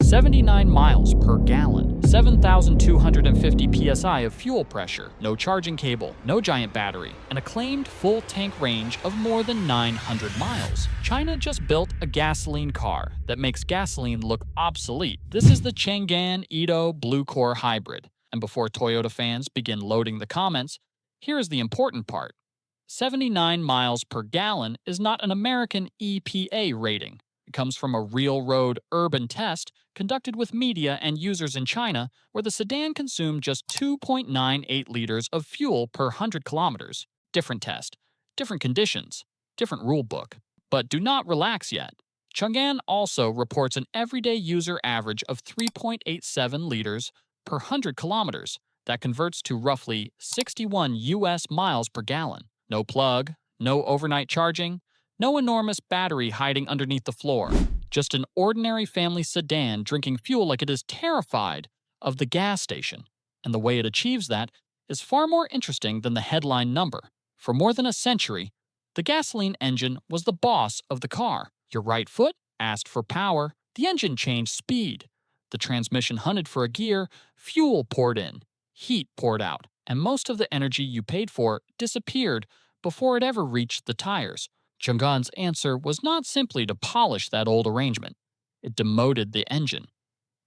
79 miles per gallon, 7,250 psi of fuel pressure, no charging cable, no giant battery, and a claimed full tank range of more than 900 miles. China just built a gasoline car that makes gasoline look obsolete. This is the Changan Eado BlueCore Hybrid. And before Toyota fans begin loading the comments, here is the important part. 79 miles per gallon is not an American EPA rating. It comes from a real-road urban test conducted with media and users in China, where the sedan consumed just 2.98 liters of fuel per 100 kilometers. Different test, different conditions, different rulebook. But do not relax yet. Changan also reports an everyday user average of 3.87 liters per 100 kilometers. That converts to roughly 61 US miles per gallon. No plug, no overnight charging, no enormous battery hiding underneath the floor. Just an ordinary family sedan drinking fuel like it is terrified of the gas station. And the way it achieves that is far more interesting than the headline number. For more than a century, the gasoline engine was the boss of the car. Your right foot asked for power, the engine changed speed. The transmission hunted for a gear, fuel poured in, heat poured out, and most of the energy you paid for disappeared before it ever reached the tires. Changan's answer was not simply to polish that old arrangement. It demoted the engine.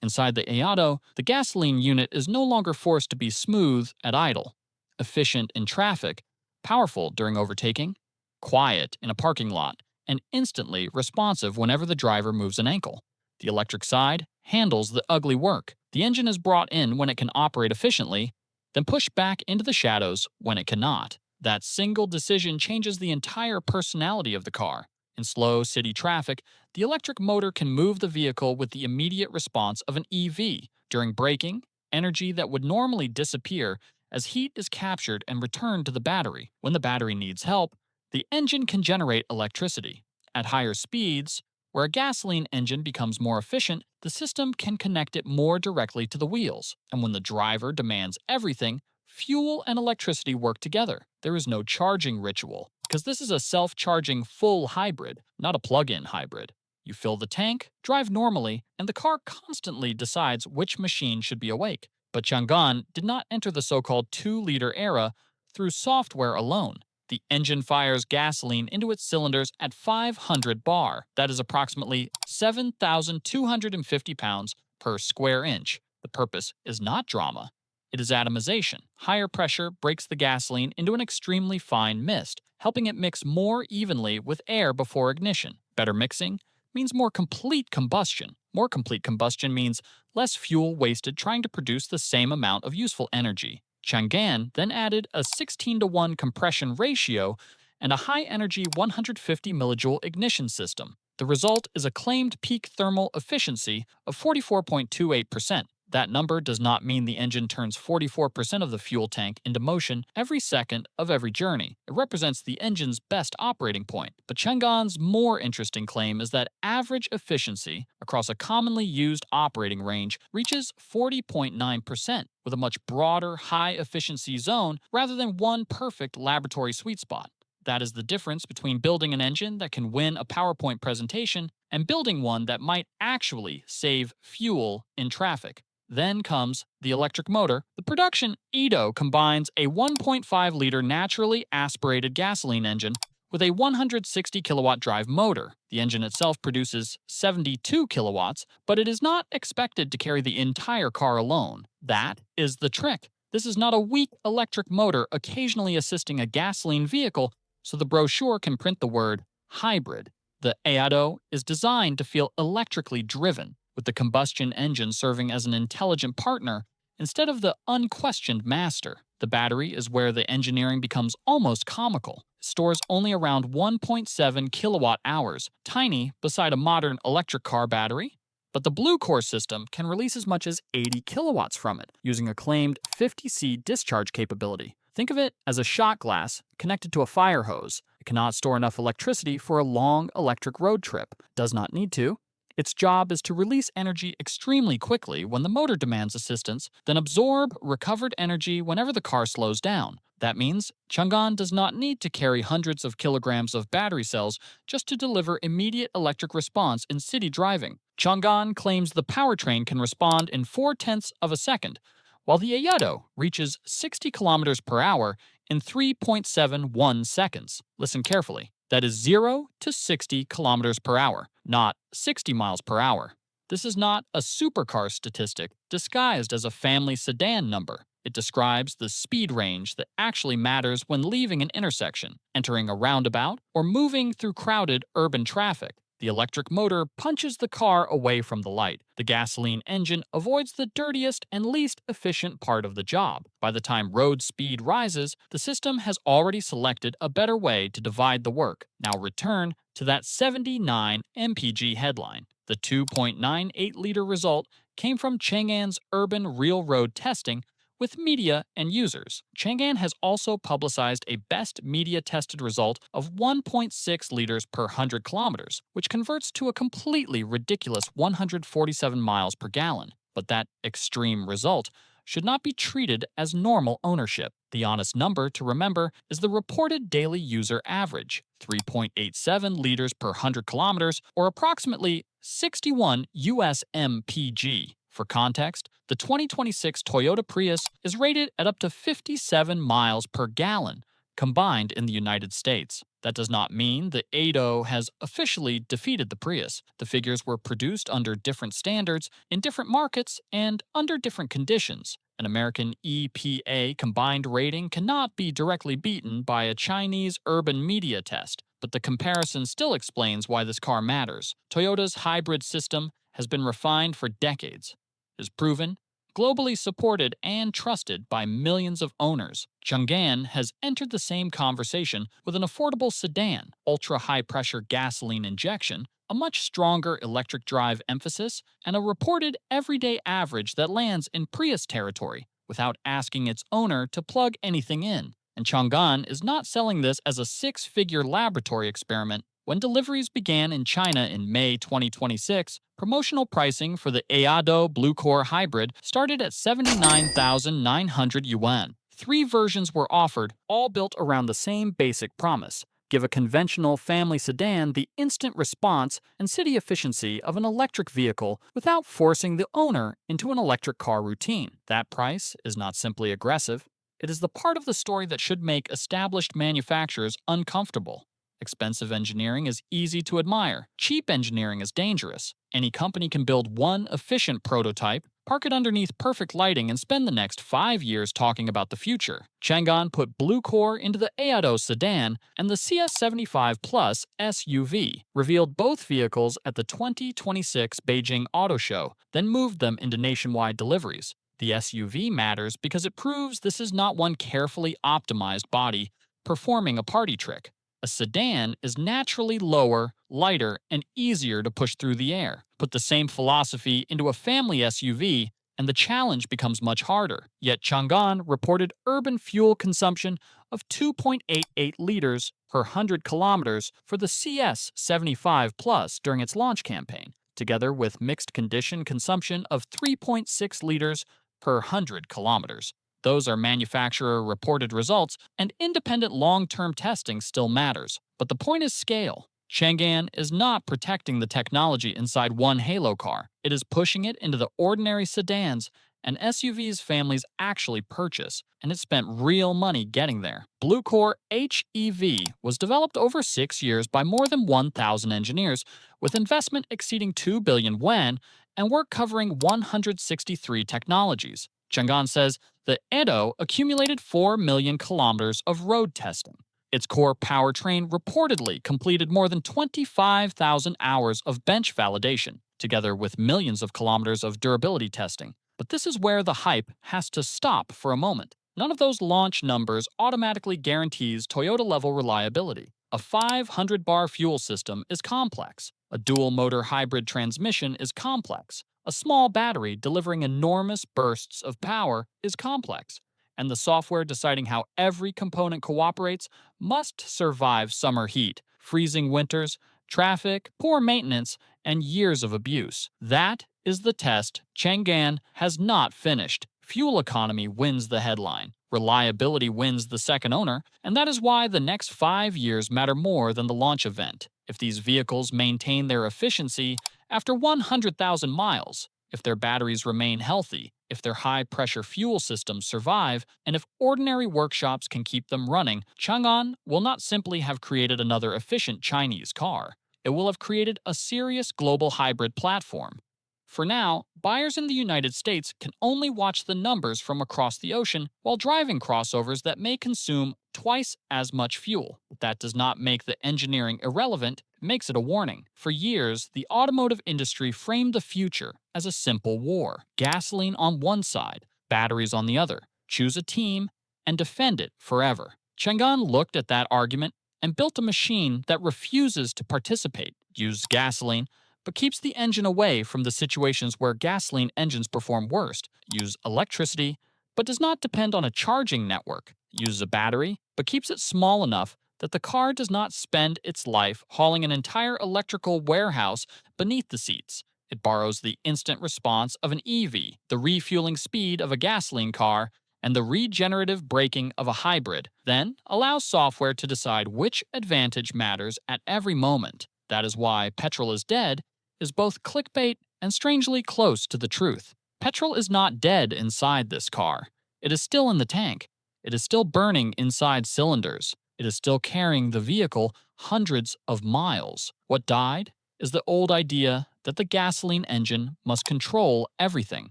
Inside the Eado, the gasoline unit is no longer forced to be smooth at idle, efficient in traffic, powerful during overtaking, quiet in a parking lot, and instantly responsive whenever the driver moves an ankle. The electric side handles the ugly work. The engine is brought in when it can operate efficiently, then pushed back into the shadows when it cannot. That single decision changes the entire personality of the car. In slow city traffic, the electric motor can move the vehicle with the immediate response of an EV. During braking, energy that would normally disappear as heat is captured and returned to the battery. When the battery needs help, the engine can generate electricity. At higher speeds, where a gasoline engine becomes more efficient, the system can connect it more directly to the wheels. And when the driver demands everything, fuel and electricity work together. There is no charging ritual, because this is a self-charging full hybrid, not a plug-in hybrid. You fill the tank, drive normally, and the car constantly decides which machine should be awake. But Changan did not enter the so-called 2-liter era through software alone. The engine fires gasoline into its cylinders at 500 bar. That is approximately 7,250 pounds per square inch. The purpose is not drama. It is atomization. Higher pressure breaks the gasoline into an extremely fine mist, helping it mix more evenly with air before ignition. Better mixing means more complete combustion. More complete combustion means less fuel wasted trying to produce the same amount of useful energy. Changan then added a 16:1 compression ratio and a high-energy 150 millijoule ignition system. The result is a claimed peak thermal efficiency of 44.28%. That number does not mean the engine turns 44% of the fuel tank into motion every second of every journey. It represents the engine's best operating point. But Changan's more interesting claim is that average efficiency across a commonly used operating range reaches 40.9%, with a much broader high-efficiency zone rather than one perfect laboratory sweet spot. That is the difference between building an engine that can win a PowerPoint presentation and building one that might actually save fuel in traffic. Then comes the electric motor. The production Eado combines a 1.5-liter naturally aspirated gasoline engine with a 160 kilowatt drive motor. The engine itself produces 72 kilowatts, but it is not expected to carry the entire car alone. That is the trick. This is not a weak electric motor occasionally assisting a gasoline vehicle, so the brochure can print the word hybrid. The Eado is designed to feel electrically driven, with the combustion engine serving as an intelligent partner instead of the unquestioned master. The battery is where the engineering becomes almost comical. It stores only around 1.7 kilowatt hours, tiny beside a modern electric car battery. But the BlueCore system can release as much as 80 kilowatts from it, using a claimed 50C discharge capability. Think of it as a shot glass connected to a fire hose. It cannot store enough electricity for a long electric road trip. Does not need to. Its job is to release energy extremely quickly when the motor demands assistance, then absorb recovered energy whenever the car slows down. That means Changan does not need to carry hundreds of kilograms of battery cells just to deliver immediate electric response in city driving. Changan claims the powertrain can respond in 4/10 of a second, while the Eado reaches 60 kilometers per hour in 3.71 seconds. Listen carefully. That is 0 to 60 kilometers per hour, not 60 miles per hour. This is not a supercar statistic disguised as a family sedan number. It describes the speed range that actually matters when leaving an intersection, entering a roundabout, or moving through crowded urban traffic. The electric motor punches the car away from the light. The gasoline engine avoids the dirtiest and least efficient part of the job. By the time road speed rises, the system has already selected a better way to divide the work. Now return to that 79 MPG headline. The 2.98-liter result came from Changan's urban real road testing with media and users. Changan has also publicized a best media-tested result of 1.6 liters per 100 kilometers, which converts to a completely ridiculous 147 miles per gallon. But that extreme result should not be treated as normal ownership. The honest number to remember is the reported daily user average, 3.87 liters per 100 kilometers, or approximately 61 US MPG. For context, the 2026 Toyota Prius is rated at up to 57 miles per gallon, combined in the United States. That does not mean the Eado has officially defeated the Prius. The figures were produced under different standards, in different markets, and under different conditions. An American EPA combined rating cannot be directly beaten by a Chinese urban media test, but the comparison still explains why this car matters. Toyota's hybrid system has been refined for decades, is proven, globally supported, and trusted by millions of owners. Changan has entered the same conversation with an affordable sedan, ultra-high-pressure gasoline injection, a much stronger electric drive emphasis, and a reported everyday average that lands in Prius territory without asking its owner to plug anything in. And Changan is not selling this as a six-figure laboratory experiment. When deliveries began in China in May 2026, promotional pricing for the Eado BlueCore Hybrid started at 79,900 yuan. 3 versions were offered, all built around the same basic promise: give a conventional family sedan the instant response and city efficiency of an electric vehicle without forcing the owner into an electric car routine. That price is not simply aggressive. It is the part of the story that should make established manufacturers uncomfortable. Expensive engineering is easy to admire. Cheap engineering is dangerous. Any company can build one efficient prototype, park it underneath perfect lighting, and spend the next 5 years talking about the future. Changan put BlueCore into the Eado sedan, and the CS75 Plus SUV revealed both vehicles at the 2026 Beijing Auto Show, then moved them into nationwide deliveries. The SUV matters because it proves this is not one carefully optimized body performing a party trick. A sedan is naturally lower, lighter, and easier to push through the air. Put the same philosophy into a family SUV, and the challenge becomes much harder. Yet Changan reported urban fuel consumption of 2.88 liters per 100 kilometers for the CS75 Plus during its launch campaign, together with mixed condition consumption of 3.6 liters per 100 kilometers. Those are manufacturer-reported results, and independent long-term testing still matters. But the point is scale. Changan is not protecting the technology inside one Halo car. It is pushing it into the ordinary sedans and SUVs families actually purchase, and it spent real money getting there. BlueCore HEV was developed over 6 years by more than 1,000 engineers, with investment exceeding 2 billion yuan and work covering 163 technologies. Changan says the Eado accumulated 4 million kilometers of road testing. Its core powertrain reportedly completed more than 25,000 hours of bench validation, together with millions of kilometers of durability testing. But this is where the hype has to stop for a moment. None of those launch numbers automatically guarantees Toyota-level reliability. A 500-bar fuel system is complex. A dual-motor hybrid transmission is complex. A small battery delivering enormous bursts of power is complex. And the software deciding how every component cooperates must survive summer heat, freezing winters, traffic, poor maintenance, and years of abuse. That is the test Changan has not finished. Fuel economy wins the headline. Reliability wins the second owner, and that is why the next 5 years matter more than the launch event. If these vehicles maintain their efficiency after 100,000 miles, if their batteries remain healthy, if their high-pressure fuel systems survive, and if ordinary workshops can keep them running, Changan will not simply have created another efficient Chinese car. It will have created a serious global hybrid platform. For now, buyers in the United States can only watch the numbers from across the ocean while driving crossovers that may consume twice as much fuel. That does not make the engineering irrelevant, it makes it a warning. For years, the automotive industry framed the future as a simple war. Gasoline on one side, batteries on the other. Choose a team and defend it forever. Changan looked at that argument and built a machine that refuses to participate, use gasoline, but keeps the engine away from the situations where gasoline engines perform worst, use electricity, but does not depend on a charging network, uses a battery, but keeps it small enough that the car does not spend its life hauling an entire electrical warehouse beneath the seats. It borrows the instant response of an EV, the refueling speed of a gasoline car, and the regenerative braking of a hybrid, then allows software to decide which advantage matters at every moment. That is why petrol is dead is both clickbait and strangely close to the truth. Petrol is not dead inside this car. It is still in the tank. It is still burning inside cylinders. It is still carrying the vehicle hundreds of miles. What died is the old idea that the gasoline engine must control everything.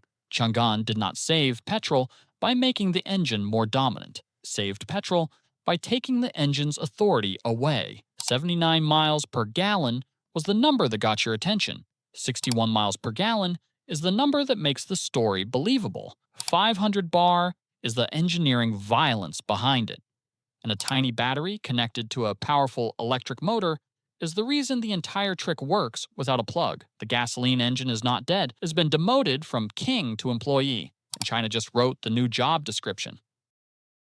Changan did not save petrol by making the engine more dominant. It saved petrol by taking the engine's authority away. 79 miles per gallon was the number that got your attention. 61 miles per gallon is the number that makes the story believable. 500 bar is the engineering violence behind it. And a tiny battery connected to a powerful electric motor is the reason the entire trick works without a plug. The gasoline engine is not dead. It has been demoted from king to employee. And China just wrote the new job description.